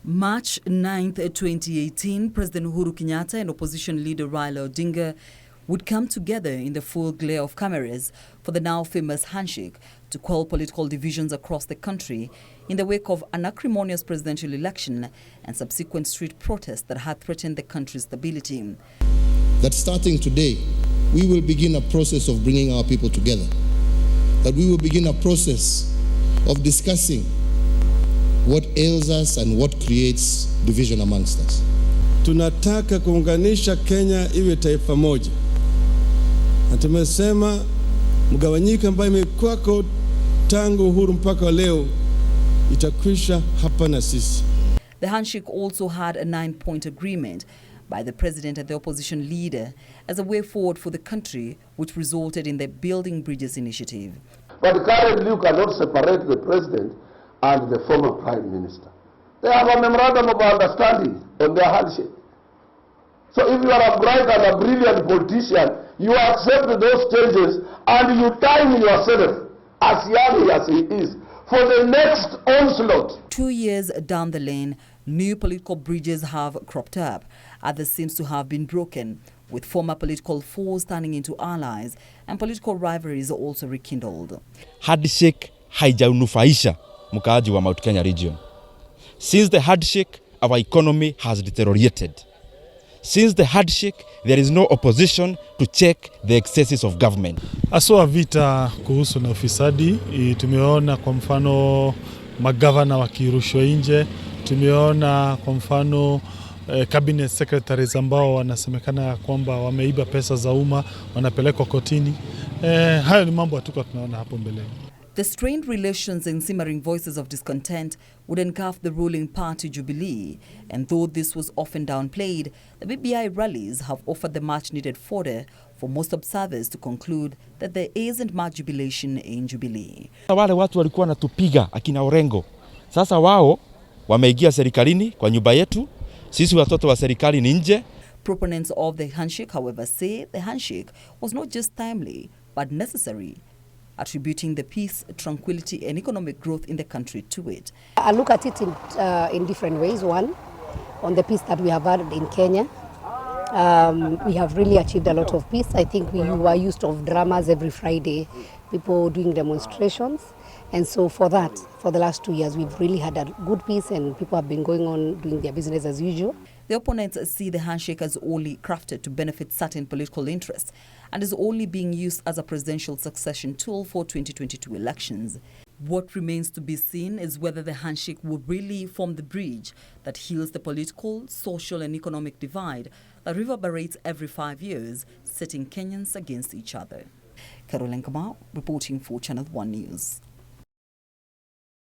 March 9th, 2018, President Uhuru Kenyatta and opposition leader Raila Odinga would come together in the full glare of cameras for the now famous handshake to quell political divisions across the country in the wake of an acrimonious presidential election and subsequent street protests that had threatened the country's stability. That starting today, we will begin a process of bringing our people together. That we will begin a process of discussing what ails us and what creates division amongst us. Tunataka kuunganisha Kenya iwe taifa moja. Na tumesema mgawanyiko ambayo imekuwako tangu uhuru mpaka leo itakwisha hapa na sisi. The handshake also had a 9-point agreement by the president and the opposition leader as a way forward for the country, which resulted in the Building Bridges initiative. But currently you cannot separate the president and the former prime minister. They have a memorandum of understanding on their handshake. So if you are a bright and a brilliant politician, you accept those changes and you time yourself as young as he is for the next onslaught. 2 years down the lane, new political bridges have cropped up. Others seems to have been broken, with former political foes turning into allies and political rivalries also rekindled. Handshake haijaunufaisha mkaaji wa Mount Kenya region. Since the handshake, our economy has deteriorated. Since the handshake, there is no opposition to check the excesses of government. Aswa vita kuhusu na ufisadi, tumeona kwa mfano magavana wakirushwa nje, tumeona kwa mfano cabinet secretaries ambao wanasemekana kwamba wameiba pesa za umma, wanapelekwa kotini. Hayo ni mambo hatuko tunaona hapo mbeleni. The strained relations and simmering voices of discontent would engulf the ruling party Jubilee, and though this was often downplayed, the BBI rallies have offered the much-needed fodder for most observers to conclude that there isn't much jubilation in Jubilee. Wale watu walikuwa wanatupiga akina Orengo, sasa wao wameingia serikalini kwa nyumba yetu, sisi watoto wa serikali ni nje. Proponents of the handshake, however, say the handshake was not just timely but necessary, attributing the peace, tranquility and economic growth in the country to it. I look at it in different ways. One, on the peace that we have had in Kenya. We have really achieved a lot of peace. I think we were used to dramas every Friday, people doing demonstrations. And so for that, for the last 2 years, we've really had a good peace and people have been going on doing their business as usual. The opponents see the handshake as only crafted to benefit certain political interests and is only being used as a presidential succession tool for 2022 elections. What remains to be seen is whether the handshake will really form the bridge that heals the political, social and economic divide that reverberates every 5 years, setting Kenyans against each other. Caroline Kamau, reporting for Channel 1 News.